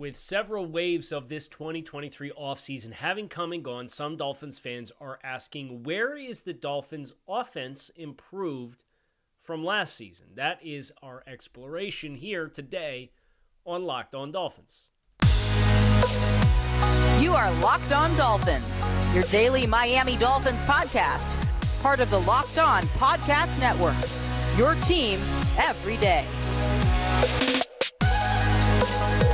With several waves of this 2023 offseason having come and gone, some Dolphins fans are asking, where is the Dolphins' offense improved from last season? That is our exploration here today on Locked On Dolphins. You are Locked On Dolphins, your daily Miami Dolphins podcast, part of the Locked On Podcast Network, your team every day.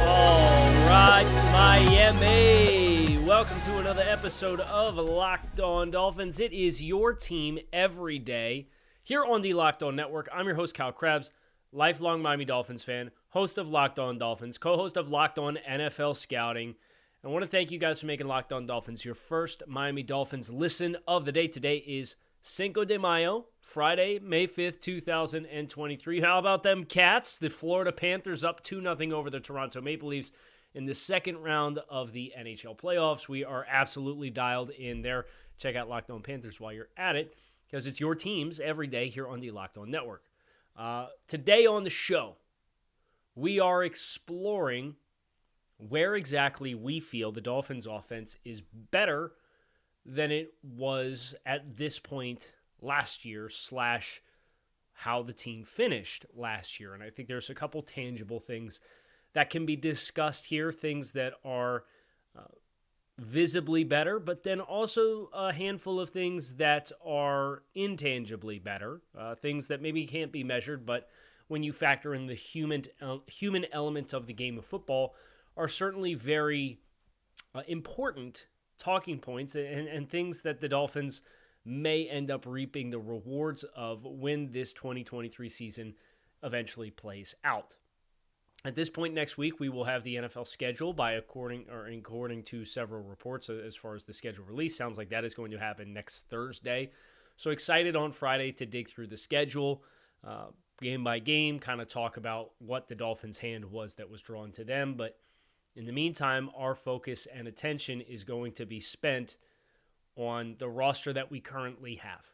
All right, Miami. Welcome to another episode of Locked On Dolphins. It is your team every day here on the Locked On Network. I'm your host, Kyle Krabs, lifelong Miami Dolphins fan, host of Locked On Dolphins, co-host of Locked On NFL Scouting. I want to thank you guys for making Locked On Dolphins your first Miami Dolphins listen of the day. Today is Cinco de Mayo, Friday, May 5th, 2023. How about them Cats? The Florida Panthers up 2-0 over the Toronto Maple Leafs in the second round of the NHL playoffs. We are absolutely dialed in there. Check out Locked On Panthers while you're at it, because it's your teams every day here on the Locked On Network. Today on the show, we are exploring where exactly we feel the Dolphins' offense is better than it was at this point last year / how the team finished last year. And I think there's a couple tangible things that can be discussed here, things that are visibly better, but then also a handful of things that are intangibly better, things that maybe can't be measured, but when you factor in the human elements of the game of football, are certainly very important talking points and things that the Dolphins may end up reaping the rewards of when this 2023 season eventually plays out. At this point next week, we will have the NFL schedule according to several reports as far as the schedule release. Sounds like that is going to happen next Thursday. So excited on Friday to dig through the schedule, game by game, kind of talk about what the Dolphins' hand was that was drawn to them. But in the meantime, our focus and attention is going to be spent on the roster that we currently have.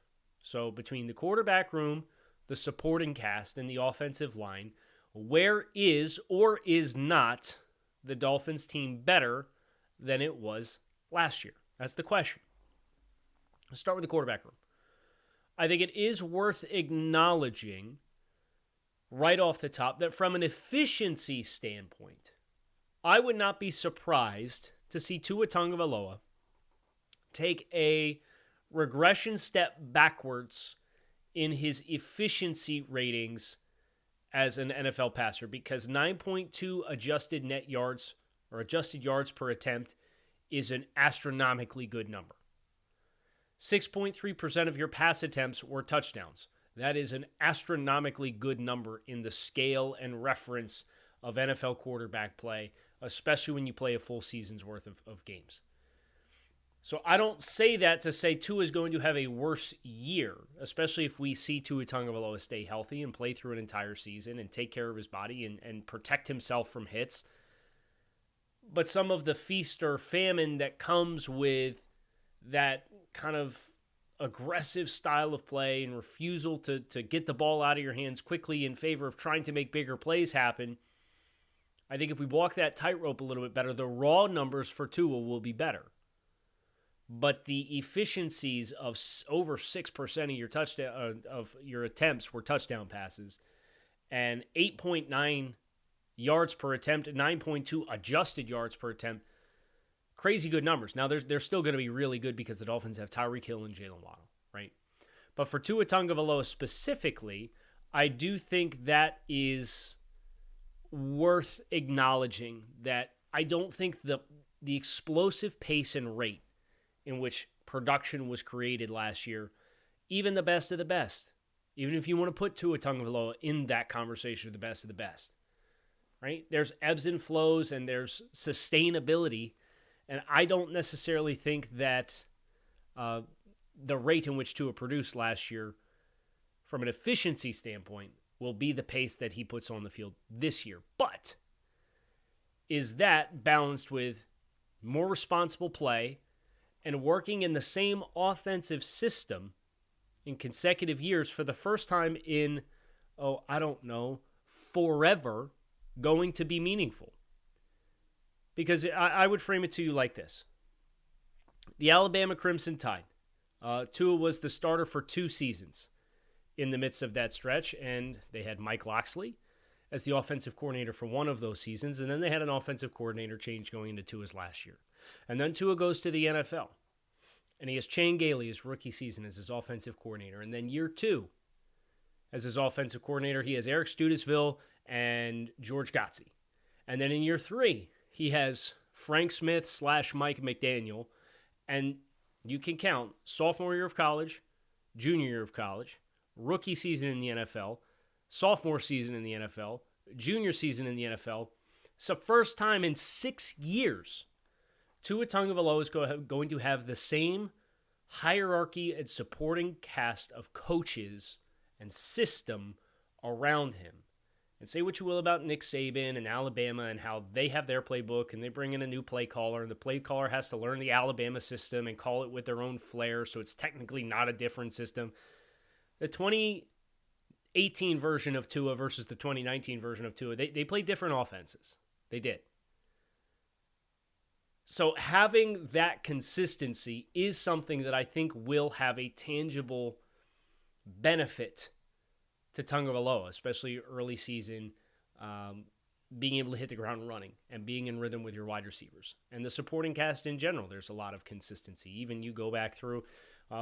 So between the quarterback room, the supporting cast, and the offensive line, where is or is not the Dolphins team better than it was last year? That's the question. Let's start with the quarterback room. I think it is worth acknowledging right off the top that from an efficiency standpoint, I would not be surprised to see Tua Tagovailoa take a regression step backwards in his efficiency ratings as an NFL passer, because 9.2 adjusted net yards or adjusted yards per attempt is an astronomically good number. 6.3% of your pass attempts were touchdowns. That is an astronomically good number in the scale and reference of NFL quarterback play, especially when you play a full season's worth of games. So I don't say that to say Tua is going to have a worse year, especially if we see Tua Tagovailoa stay healthy and play through an entire season and take care of his body and protect himself from hits. But some of the feast or famine that comes with that kind of aggressive style of play and refusal to get the ball out of your hands quickly in favor of trying to make bigger plays happen, I think if we walk that tightrope a little bit better, the raw numbers for Tua will be better. But the efficiencies of over 6% of your of your attempts were touchdown passes, and 8.9 yards per attempt, 9.2 adjusted yards per attempt, crazy good numbers. Now they're still going to be really good because the Dolphins have Tyreek Hill and Jalen Waddle, right? But for Tua Tagovailoa specifically, I do think that is worth acknowledging, that I don't think the explosive pace and rate in which production was created last year, even the best of the best, even if you want to put Tua Tagovailoa in that conversation of the best, right? There's ebbs and flows and there's sustainability, and I don't necessarily think that the rate in which Tua produced last year from an efficiency standpoint will be the pace that he puts on the field this year. But is that balanced with more responsible play and working in the same offensive system in consecutive years for the first time in, forever, going to be meaningful? Because I would frame it to you like this. The Alabama Crimson Tide. Tua was the starter for 2 seasons in the midst of that stretch, and they had Mike Loxley as the offensive coordinator for one of those seasons, and then they had an offensive coordinator change going into Tua's last year. And then Tua goes to the NFL, and he has Chan Gailey his rookie season as his offensive coordinator. And then year 2, as his offensive coordinator, he has Eric Studesville and George Gotze. And then in year 3, he has Frank Smith / Mike McDaniel, and you can count sophomore year of college, junior year of college, rookie season in the NFL, sophomore season in the NFL, junior season in the NFL. It's the first time in 6 years Tua Tagovailoa is going to have the same hierarchy and supporting cast of coaches and system around him. And say what you will about Nick Saban and Alabama and how they have their playbook and they bring in a new play caller, and the play caller has to learn the Alabama system and call it with their own flair, so it's technically not a different system. The 2018 version of Tua versus the 2019 version of Tua, they played different offenses. They did. So having that consistency is something that I think will have a tangible benefit to Tagovailoa, especially early season, being able to hit the ground running and being in rhythm with your wide receivers. And the supporting cast in general, there's a lot of consistency. Even you go back through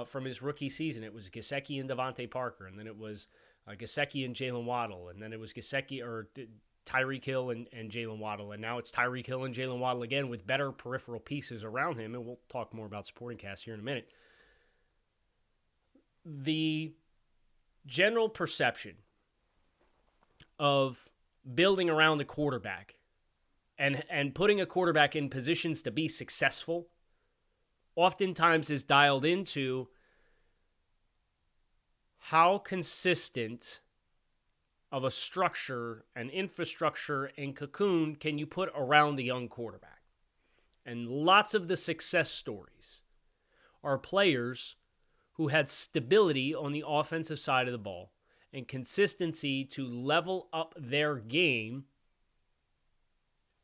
from his rookie season, it was Gesicki and Devontae Parker, and then it was Gesicki and Jalen Waddle, and then it was Tyreek Hill and Jalen Waddle, and now it's Tyreek Hill and Jalen Waddle again with better peripheral pieces around him, and we'll talk more about supporting cast here in a minute. The general perception of building around the quarterback and putting a quarterback in positions to be successful oftentimes is dialed into how consistent of a structure and infrastructure and cocoon can you put around the young quarterback. And lots of the success stories are players who had stability on the offensive side of the ball and consistency to level up their game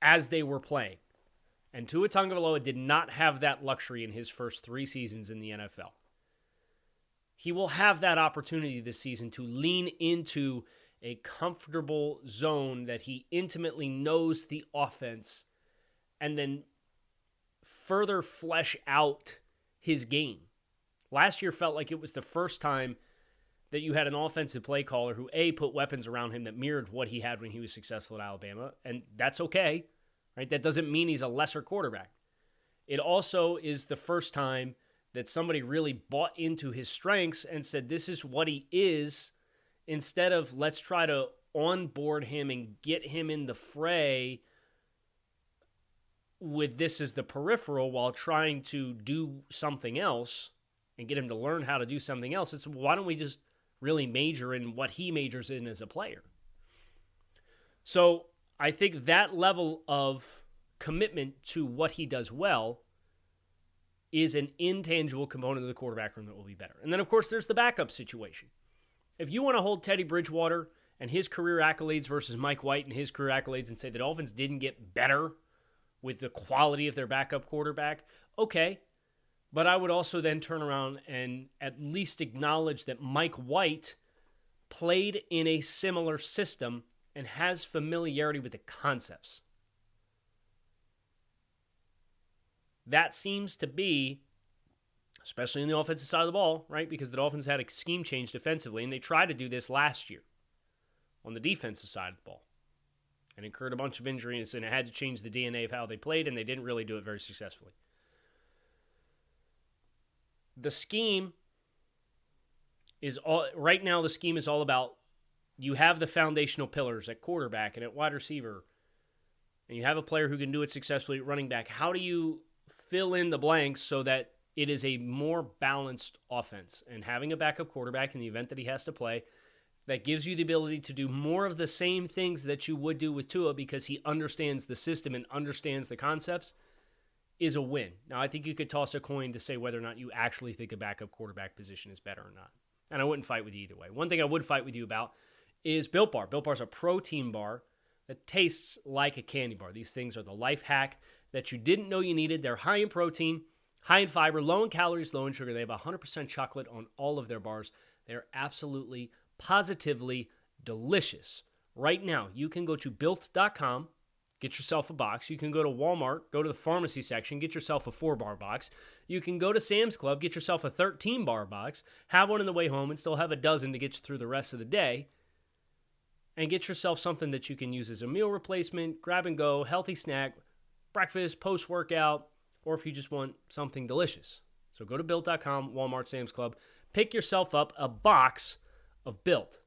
as they were playing. And Tua Tagovailoa did not have that luxury in his first 3 seasons in the NFL. He will have that opportunity this season to lean into a comfortable zone that he intimately knows the offense and then further flesh out his game. Last year felt like it was the first time that you had an offensive play caller who, A, put weapons around him that mirrored what he had when he was successful at Alabama, and that's okay, right? That doesn't mean he's a lesser quarterback. It also is the first time that somebody really bought into his strengths and said, this is what he is, instead of let's try to onboard him and get him in the fray with this as the peripheral while trying to do something else and get him to learn how to do something else. It's why don't we just really major in what he majors in as a player? So I think that level of commitment to what he does well is an intangible component of the quarterback room that will be better. And then, of course, there's the backup situation. If you want to hold Teddy Bridgewater and his career accolades versus Mike White and his career accolades and say the Dolphins didn't get better with the quality of their backup quarterback, okay. But I would also then turn around and at least acknowledge that Mike White played in a similar system and has familiarity with the concepts. That seems to be, especially in the offensive side of the ball, right? Because the Dolphins had a scheme change defensively, and they tried to do this last year on the defensive side of the ball and incurred a bunch of injuries, and it had to change the DNA of how they played, and they didn't really do it very successfully. The scheme is all right now. The scheme is all about you have the foundational pillars at quarterback and at wide receiver, and you have a player who can do it successfully at running back. How do you fill in the blanks so that it is a more balanced offense? And having a backup quarterback in the event that he has to play that gives you the ability to do more of the same things that you would do with Tua because he understands the system and understands the concepts is a win. Now, I think you could toss a coin to say whether or not you actually think a backup quarterback position is better or not. And I wouldn't fight with you either way. One thing I would fight with you about is Built Bar. Built Bar is a protein bar that tastes like a candy bar. These things are the life hack that you didn't know you needed. They're high in protein, high in fiber, low in calories, low in sugar. They have 100% chocolate on all of their bars. They're absolutely, positively delicious. Right now, you can go to built.com, get yourself a box. You can go to Walmart, go to the pharmacy section, get yourself a 4-bar box. You can go to Sam's Club, get yourself a 13-bar box, have one on the way home, and still have a dozen to get you through the rest of the day. And get yourself something that you can use as a meal replacement, grab and go, healthy snack, breakfast, post-workout, or if you just want something delicious. So go to Built.com, Walmart, Sam's Club. Pick yourself up a box of Built.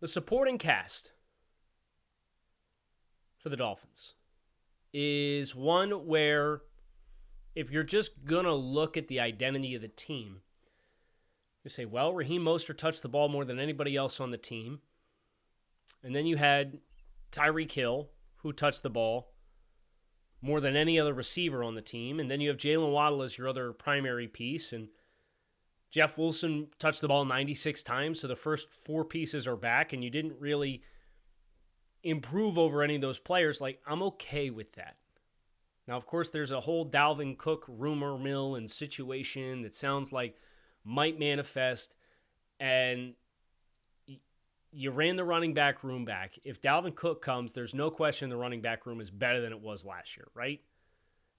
The supporting cast for the Dolphins is one where if you're just going to look at the identity of the team, you say, well, Raheem Mostert touched the ball more than anybody else on the team. And then you had Tyreek Hill, who touched the ball more than any other receiver on the team. And then you have Jalen Waddle as your other primary piece. And Jeff Wilson touched the ball 96 times, so the first 4 pieces are back, and you didn't really improve over any of those players. Like, I'm okay with that. Now, of course, there's a whole Dalvin Cook rumor mill and situation that sounds like might manifest, and you ran the running back room back. If Dalvin Cook comes, there's no question the running back room is better than it was last year, right?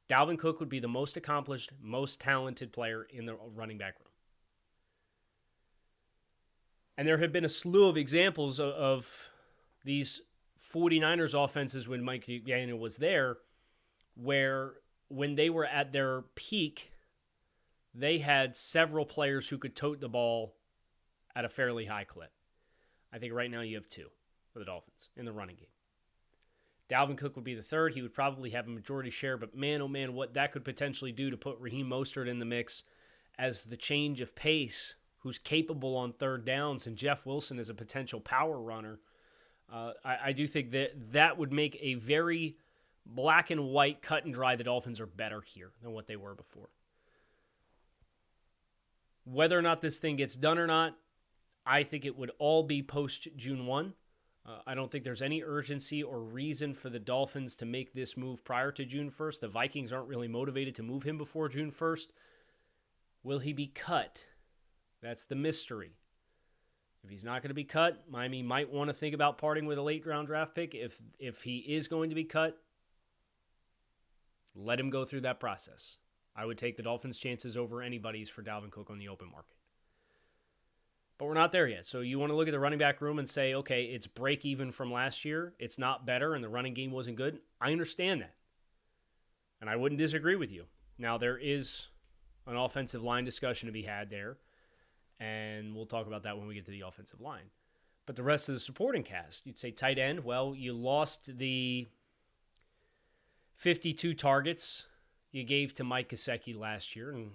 Dalvin Cook would be the most accomplished, most talented player in the running back room. And there have been a slew of examples of these 49ers offenses when Mike McDaniel was there, where when they were at their peak, they had several players who could tote the ball at a fairly high clip. I think right now you have 2 for the Dolphins in the running game. Dalvin Cook would be the third. He would probably have a majority share, but man, oh man, what that could potentially do to put Raheem Mostert in the mix as the change of pace, who's capable on third downs, and Jeff Wilson is a potential power runner. I do think that would make a very black and white, cut and dry, the Dolphins are better here than what they were before. Whether or not this thing gets done or not, I think it would all be post-June 1. I don't think there's any urgency or reason for the Dolphins to make this move prior to June 1st. The Vikings aren't really motivated to move him before June 1st. Will he be cut? That's the mystery. If he's not going to be cut, Miami might want to think about parting with a late-round draft pick. If he is going to be cut, let him go through that process. I would take the Dolphins' chances over anybody's for Dalvin Cook on the open market. But we're not there yet. So you want to look at the running back room and say, okay, it's break even from last year. It's not better, and the running game wasn't good. I understand that. And I wouldn't disagree with you. Now, there is an offensive line discussion to be had there, and we'll talk about that when we get to the offensive line. But the rest of the supporting cast, you'd say tight end, well, you lost the 52 targets you gave to Mike Gesicki last year, in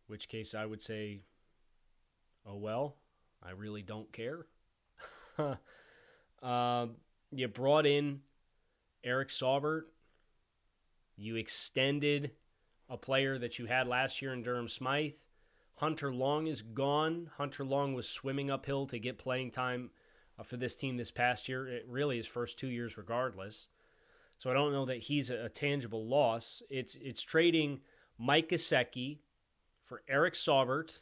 which case I would say, oh, well, I really don't care. You brought in Eric Saubert. You extended a player that you had last year in Durham Smythe. Hunter Long is gone. Hunter Long was swimming uphill to get playing time for this team this past year. It really his first 2 years regardless. So I don't know that he's a tangible loss. It's trading Mike Gesicki for Eric Saubert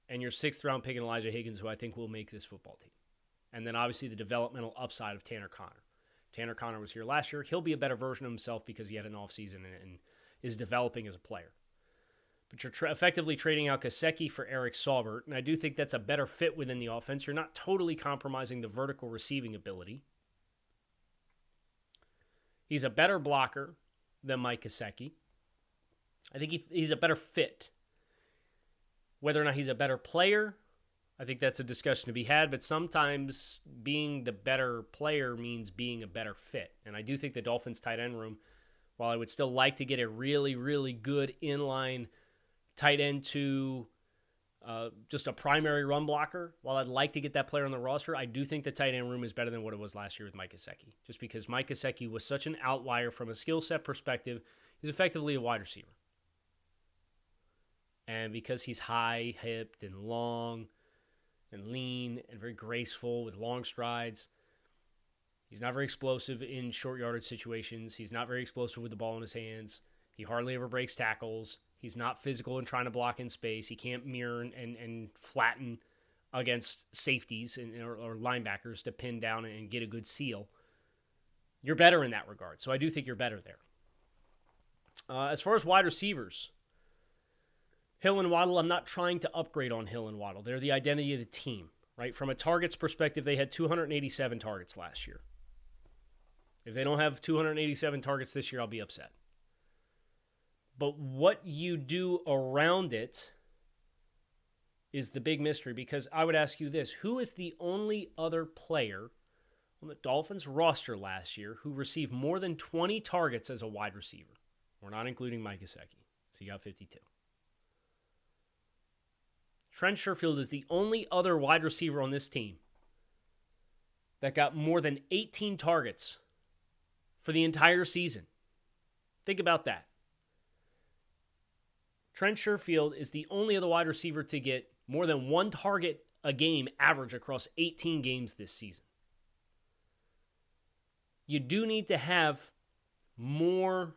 and your 6th-round pick in Elijah Higgins, who I think will make this football team. And then obviously the developmental upside of Tanner Conner. Tanner Conner was here last year. He'll be a better version of himself because he had an offseason and is developing as a player. But you're effectively trading out Gesicki for Eric Saubert, and I do think that's a better fit within the offense. You're not totally compromising the vertical receiving ability. He's a better blocker than Mike Gesicki. I think he's a better fit. Whether or not he's a better player, I think that's a discussion to be had, but sometimes being the better player means being a better fit. And I do think the Dolphins tight end room, while I would still like to get a really, really good inline tight end to just a primary run blocker, while I'd like to get that player on the roster, I do think the tight end room is better than what it was last year with Mike Gesicki. Just because Mike Gesicki was such an outlier from a skill set perspective, he's effectively a wide receiver. And because he's high-hipped and long and lean and very graceful with long strides, He's not very explosive in short yardage situations. He's not very explosive with the ball in his hands. He hardly ever breaks tackles. He's not physical in trying to block in space. He can't mirror and flatten against safeties or linebackers to pin down and get a good seal. You're better in that regard. So I do think you're better there. As far as wide receivers, Hill and Waddle, I'm not trying to upgrade on Hill and Waddle. They're the identity of the team, right? From a targets perspective, they had 287 targets last year. If they don't have 287 targets this year, I'll be upset. But what you do around it is the big mystery, because I would ask you this. Who is the only other player on the Dolphins roster last year who received more than 20 targets as a wide receiver? We're not including Mike Gesicki, so he got 52. Trent Sherfield is the only other wide receiver on this team that got more than 18 targets for the entire season. Think about that. Trent Sherfield is the only other wide receiver to get more than one target a game average across 18 games this season. You do need to have more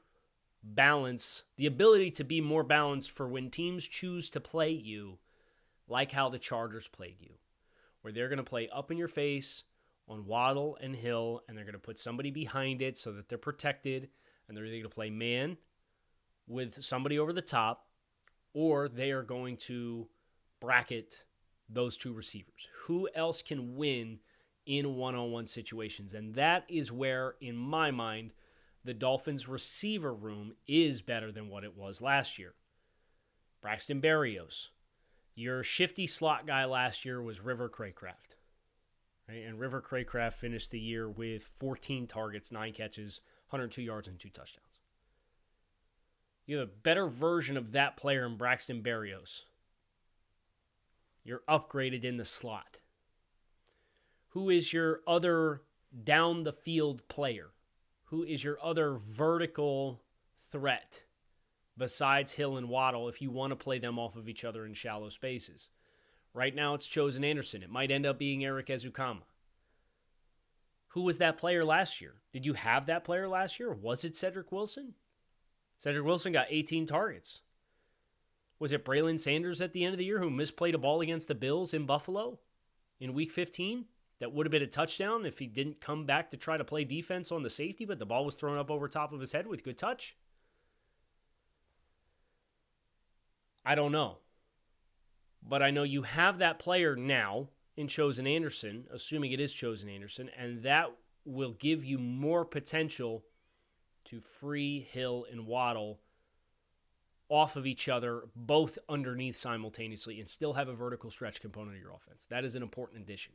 balance, the ability to be more balanced for when teams choose to play you, like how the Chargers played you, where they're going to play up in your face on Waddle and Hill, and they're going to put somebody behind it so that they're protected, and they're either going to play man with somebody over the top, or they are going to bracket those two receivers. Who else can win in one-on-one situations? And that is where, in my mind, the Dolphins' receiver room is better than what it was last year. Braxton Berrios. Your shifty slot guy last year was River Craycraft. Right? And River Craycraft finished the year with 14 targets, 9 catches, 102 yards, and 2 touchdowns. You have a better version of that player in Braxton Berrios. You're upgraded in the slot. Who is your other down-the-field player? Who is your other vertical threat besides Hill and Waddle if you want to play them off of each other in shallow spaces? Right now it's Chosen Anderson. It might end up being Eric Ezukama. Who was that player last year? Did you have that player last year? Was it Cedric Wilson? Cedric Wilson got 18 targets. Was it Braylon Sanders at the end of the year who misplayed a ball against the Bills in Buffalo in Week 15? That would have been a touchdown if he didn't come back to try to play defense on the safety, but the ball was thrown up over top of his head with good touch? I don't know. But I know you have that player now in Chosen Anderson, assuming it is Chosen Anderson, and that will give you more potential to free Hill and Waddle off of each other, both underneath simultaneously, and still have a vertical stretch component of your offense. That is an important addition.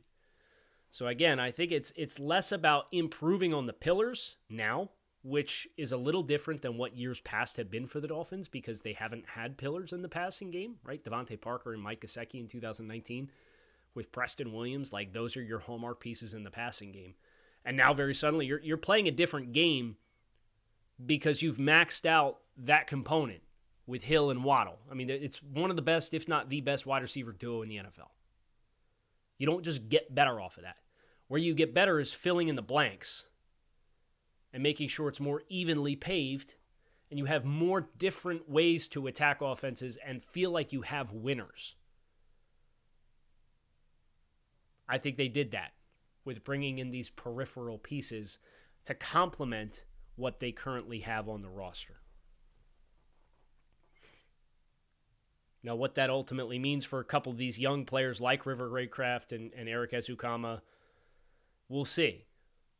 So again, I think it's less about improving on the pillars now, which is a little different than what years past have been for the Dolphins because they haven't had pillars in the passing game, right? Devontae Parker and Mike Gesicki in 2019 with Preston Williams, like those are your hallmark pieces in the passing game. And now very suddenly you're playing a different game because you've maxed out that component with Hill and Waddle. I mean, it's one of the best, if not the best wide receiver duo in the NFL. You don't just get better off of that. Where you get better is filling in the blanks and making sure it's more evenly paved and you have more different ways to attack offenses and feel like you have winners. I think they did that with bringing in these peripheral pieces to complement what they currently have on the roster. Now, what that ultimately means for a couple of these young players like River Craycraft and Eric Ezukama, we'll see.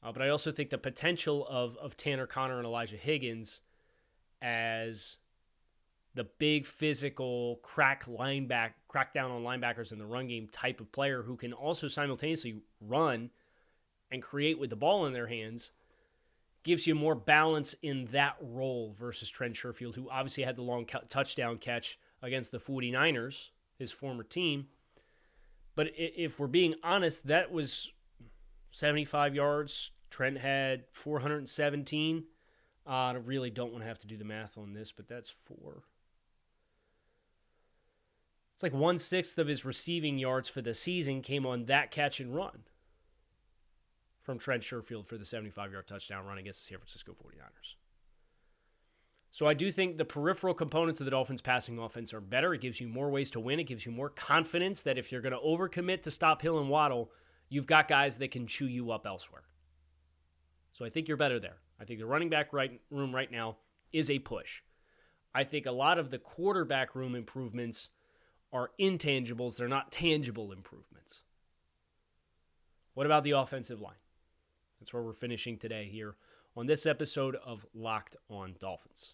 But I also think the potential of Tanner Conner and Elijah Higgins as the big physical crack down on linebackers in the run game type of player who can also simultaneously run and create with the ball in their hands gives you more balance in that role versus Trent Sherfield, who obviously had the long touchdown catch against the 49ers, his former team. But if we're being honest, that was 75 yards. Trent had 417. I really don't want to have to do the math on this, but that's 4. It's like 1/6 of his receiving yards for the season came on that catch and run from Trent Sherfield for the 75-yard touchdown run against the San Francisco 49ers. So I do think the peripheral components of the Dolphins' passing offense are better. It gives you more ways to win. It gives you more confidence that if you're going to overcommit to stop Hill and Waddle, you've got guys that can chew you up elsewhere. So I think you're better there. I think the running back room right now is a push. I think a lot of the quarterback room improvements are intangibles. They're not tangible improvements. What about the offensive line? That's where we're finishing today here on this episode of Locked on Dolphins.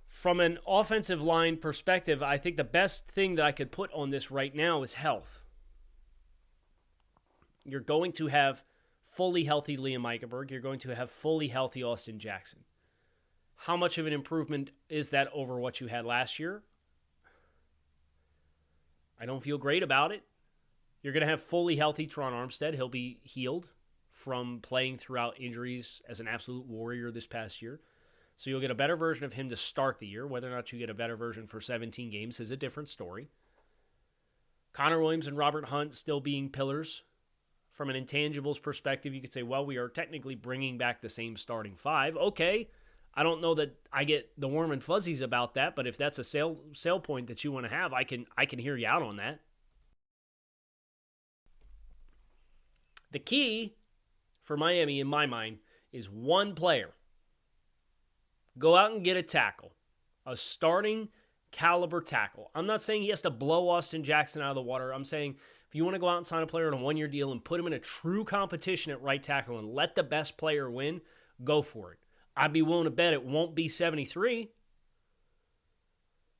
From an offensive line perspective, I think the best thing that I could put on this right now is health. You're going to have fully healthy Liam Eichenberg. You're going to have fully healthy Austin Jackson. How much of an improvement is that over what you had last year? I don't feel great about it. You're going to have fully healthy Teron Armstead. He'll be healed from playing throughout injuries as an absolute warrior this past year. So you'll get a better version of him to start the year. Whether or not you get a better version for 17 games is a different story. Connor Williams and Robert Hunt still being pillars. From an intangibles perspective, you could say, well, we are technically bringing back the same starting five. Okay, I don't know that I get the warm and fuzzies about that, but if that's a sale point that you want to have, I can hear you out on that. The key for Miami, in my mind, is one player. Go out and get a tackle, a starting caliber tackle. I'm not saying he has to blow Austin Jackson out of the water. I'm saying if you want to go out and sign a player on a one-year deal and put him in a true competition at right tackle and let the best player win, go for it. I'd be willing to bet it won't be 73.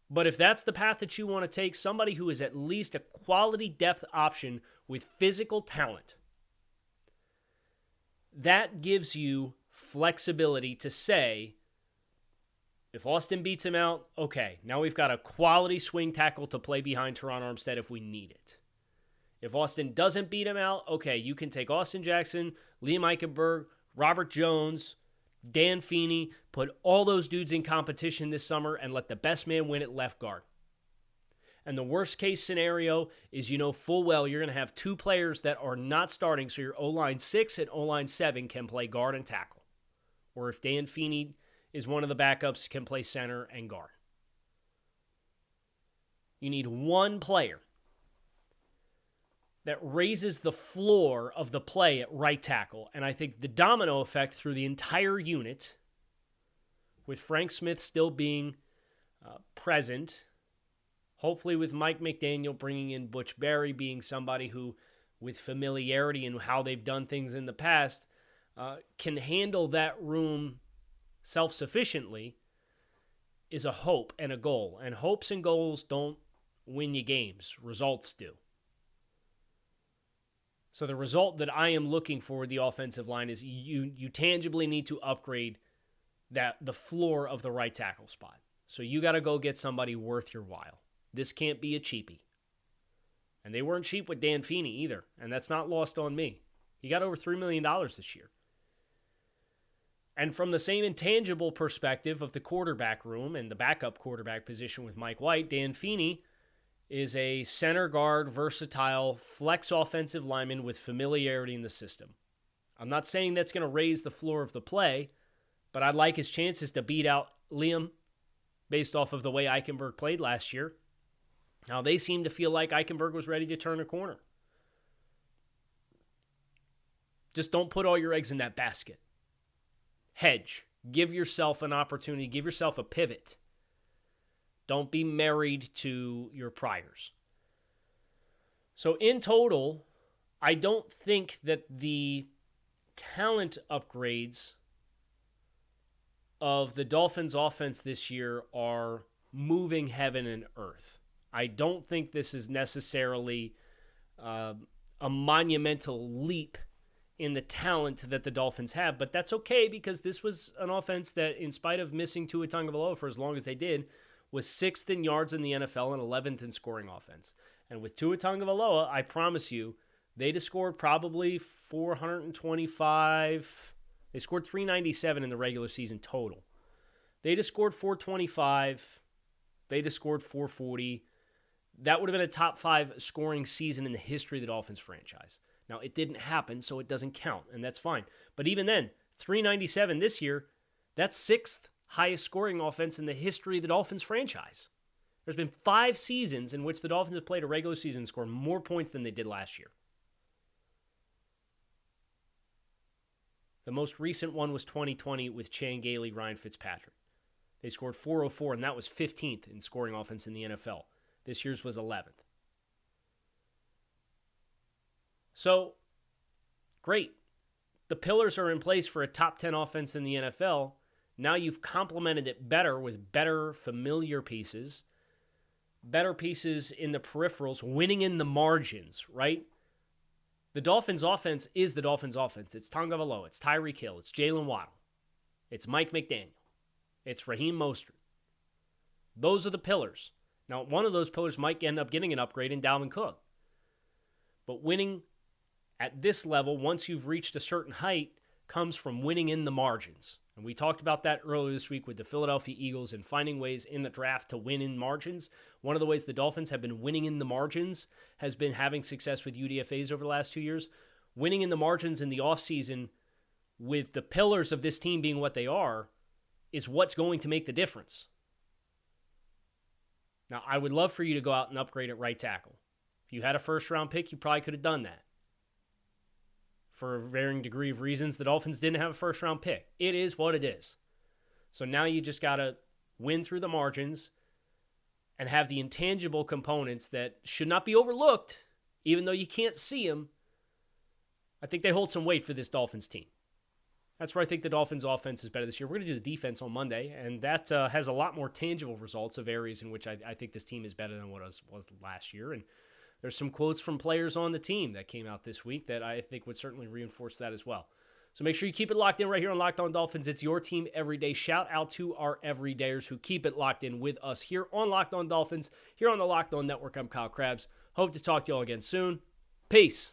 But if that's the path that you want to take, somebody who is at least a quality depth option with physical talent, that gives you flexibility to say, if Austin beats him out, okay, now we've got a quality swing tackle to play behind Teron Armstead if we need it. If Austin doesn't beat him out, okay, you can take Austin Jackson, Liam Eichenberg, Robert Jones, Dan Feeney, put all those dudes in competition this summer and let the best man win at left guard. And the worst case scenario is you know full well you're going to have two players that are not starting, so your O-line 6 and O-line 7 can play guard and tackle. Or if Dan Feeney is one of the backups, can play center and guard. You need one player that raises the floor of the play at right tackle. And I think the domino effect through the entire unit, with Frank Smith still being present, hopefully with Mike McDaniel bringing in Butch Barry, being somebody who, with familiarity in how they've done things in the past, can handle that room self-sufficiently, is a hope and a goal. And hopes and goals don't win you games. Results do. So the result that I am looking for with the offensive line is you tangibly need to upgrade the floor of the right tackle spot. So you got to go get somebody worth your while. This can't be a cheapie. And they weren't cheap with Dan Feeney either, and that's not lost on me. He got over $3 million this year. And from the same intangible perspective of the quarterback room and the backup quarterback position with Mike White, Dan Feeney is a center guard, versatile, flex offensive lineman with familiarity in the system. I'm not saying that's going to raise the floor of the play, but I'd like his chances to beat out Liam based off of the way Eichenberg played last year. Now, they seem to feel like Eichenberg was ready to turn a corner. Just don't put all your eggs in that basket. Hedge. Give yourself an opportunity. Give yourself a pivot. Don't be married to your priors. So in total, I don't think that the talent upgrades of the Dolphins' offense this year are moving heaven and earth. I don't think this is necessarily a monumental leap in the talent that the Dolphins have, but that's okay because this was an offense that, in spite of missing Tua Tagovailoa for as long as they did, was 6th in yards in the NFL and 11th in scoring offense. And with Tua Tagovailoa, I promise you, they'd have scored probably 425. They scored 397 in the regular season total. They'd have scored 425. They'd have scored 440. that would have been a top 5 scoring season in the history of the Dolphins franchise. Now, it didn't happen, so it doesn't count, and that's fine. But even then, 397 this year, that's 6th highest scoring offense in the history of the Dolphins franchise. There's been 5 seasons in which the Dolphins have played a regular season and scored more points than they did last year. The most recent one was 2020 with Chan Gailey, Ryan Fitzpatrick. They scored 404, and that was 15th in scoring offense in the NFL. This year's was 11th. So, great. The pillars are in place for a top 10 offense in the NFL. Now you've complemented it better with better familiar pieces, better pieces in the peripherals, winning in the margins, right? The Dolphins' offense is the Dolphins' offense. It's Tangibly, it's Tyreek Hill, it's Jalen Waddle, it's Mike McDaniel, it's Raheem Mostert. Those are the pillars. Now, one of those pillars might end up getting an upgrade in Dalvin Cook. But winning at this level, once you've reached a certain height, comes from winning in the margins. And we talked about that earlier this week with the Philadelphia Eagles and finding ways in the draft to win in margins. One of the ways the Dolphins have been winning in the margins has been having success with UDFAs over the last 2 years. Winning in the margins in the offseason with the pillars of this team being what they are is what's going to make the difference. Now, I would love for you to go out and upgrade at right tackle. If you had a first-round pick, you probably could have done that. For a varying degree of reasons, the Dolphins didn't have a first-round pick. It is what it is. So now you just got to win through the margins and have the intangible components that should not be overlooked, even though you can't see them. I think they hold some weight for this Dolphins team. That's where I think the Dolphins' offense is better this year. We're going to do the defense on Monday, and that has a lot more tangible results of areas in which I think this team is better than what it was last year. And there's some quotes from players on the team that came out this week that I think would certainly reinforce that as well. So make sure you keep it locked in right here on Locked On Dolphins. It's your team every day. Shout out to our everydayers who keep it locked in with us here on Locked On Dolphins, here on the Locked On Network. I'm Kyle Krabs. Hope to talk to you all again soon. Peace.